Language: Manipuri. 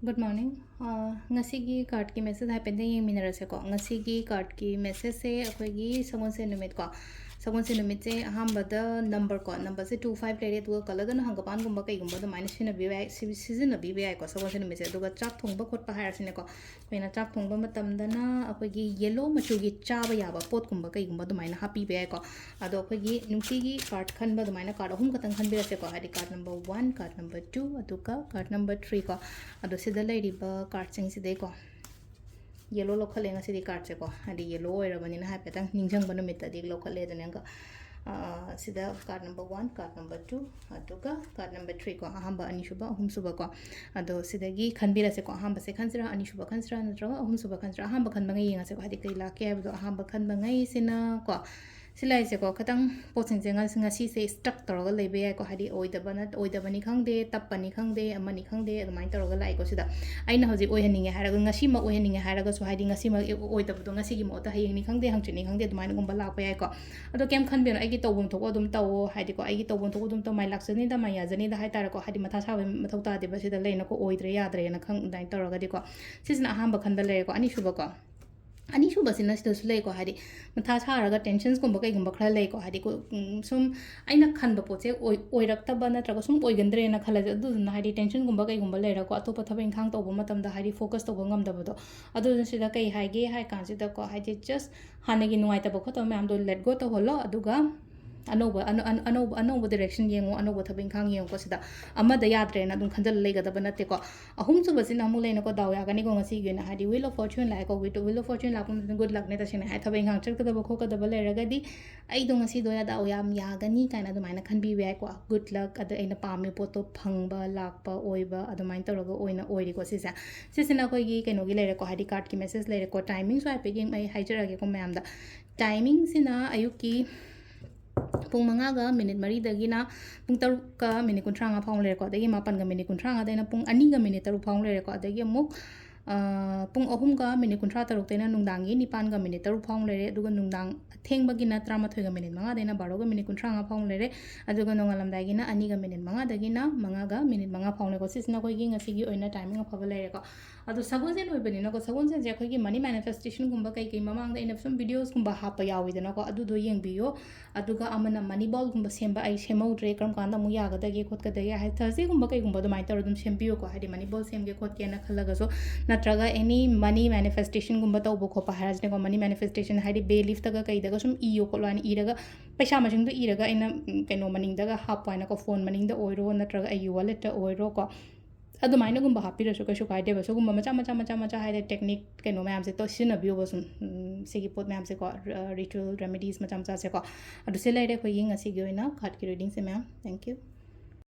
Good morning. Ngasigi card ki message hai pende yeng minarase ko. Ngasigi card ki message se akoigi sagon se numit ko. Sagon se numit se ahambada number ko. Number se 25 lere tu kala dana hangapan gumba kai gumba da minus sina bi season bi bi ko sagon se numit se duga chak thongba khot pa hair sine ko. Koina chak thongba matam dana akoigi yellow machu gi chaba yaba pot gumba kai gumba da minus happy bi ko. Ado akoigi nungtigi card khanba da minus card ahum katang khan bi rase ko. Hadi card number 1, card number 2, aduka card number 3 ko. Ado sida lairiba card sing sidai ko yellow local lenga sidi card se ko hadi yellow oirabani na hapetang ningjang banu mita dig local le dananga sida card number 1 card number 2 aduga card number 3 ko ahamba ani shuba ahum suba ko ado sidagi khanbira se ko ahamba se khansira ani shuba khansira natraga ahum suba khansira ahamba khanba ngai yenga se ko hadi kai la ke abdo ahamba khanba ngai sina ko silai se ko khatang poching jenga singa si se stuck toroga lebe ya ko hadi oidabani khangde tapani khangde amani khangde adumai toroga lai ko sida aina hoji oihaninge haraga ngasi ma oihaninge haraga so hadi ngasi ma oidabdo ngasi gi mota hayeng ni khangde hangchini khangde adumai gumba lakpa ya ko ado kem khanbe no agi tobum thoko adum tawo hadi ko agi tobum thoko adum to mai laksani da mai yazani da hai tar ko hadi matha sawe mathau ta de ba sida leina ko oidre yadre na khang dai toroga di ko sisna ahamba khanba le ko ani shuba ko ani shuba sina sida su lei ko hadi matha charaga tensions gumba kai gumba khara lei ko hadi ko sum aina khanba poche oirakta ba natraga sum oigandre na khala adu na hadi tension gumba kai gumba leira ko atopa thaba inkhang tawba matam da hadi focus tawba ngamda bado adu sida kai haige hai kan sida ko hadi just hanagi nuai taba kho to mam do let go to holo aduga anova direction yengo anova thabing khang yengo ko sida amada yadre na dum khanjal lega da banate ko ahum chu basina mu leina ko daw ya gani ko ngasi gena hadi wheel of fortune lai ko wheel of fortune la kum good luck ne ta sina hai thabing khang chak da ba kho ka da ba le raga di ai do ngasi do ya daw yam ya gani kaina du maina khan bi bai ko good luck ada aina pami poto phangba lakpa oiba adu main toroga oina oiri ko sisa sisina ko gi keno gi le ko hadi card ki message le ko timing so ai pe ging ai haijara ge ko mayam da timing sina ayuki pung mangaga minute mari dagina pung taruka minute kuntranga phang le ko dagi mapan ga minute kuntranga daina pung ani ga minute taru phang le ko dagi amuk pung ahum ga minute kuntra taruk daina nungdangi nipan ga minute taru phang le aduga nungdang thengba gina 13 ga minute manga daina 12 ga minute kuntranga phang le aduga nongalam dagina ani ga minute manga dagina manga ga minute manga phang le ko sisna ko gi ngasi gi oina timing of le ko adu sagon sen oibani na ko sagon sen je khoi gi money manifestation gumba kai kai mamang da ina some videos gumba hapa yawi da na ko adu do yeng biyo aduga amana money ball gumba semba ai semodre kram kanda mu yaga da ge khot ka da ya hai thasi gumba kai gumba do mai tar dum sembiyo ko hadi money ball sem ge khot ke na khalaga so natraga any money manifestation gumba taw bo kho pa haraj ne ko money manifestation hadi be lift ga kai da ga sum iyo ko lani iraga paisa majing do iraga ina keno maning da ga hapa na ko phone maning da oiro natraga ai wallet ta oiro ko adumai gumba hapirasu kaishu kaide ba sugumba macha haide technique keno mayam se to sinabiyo ba sum sigi pot mayam se ko ritual remedies macha se ko adu se laide ko ying asi gi oina khat ki reading se ma'am thank you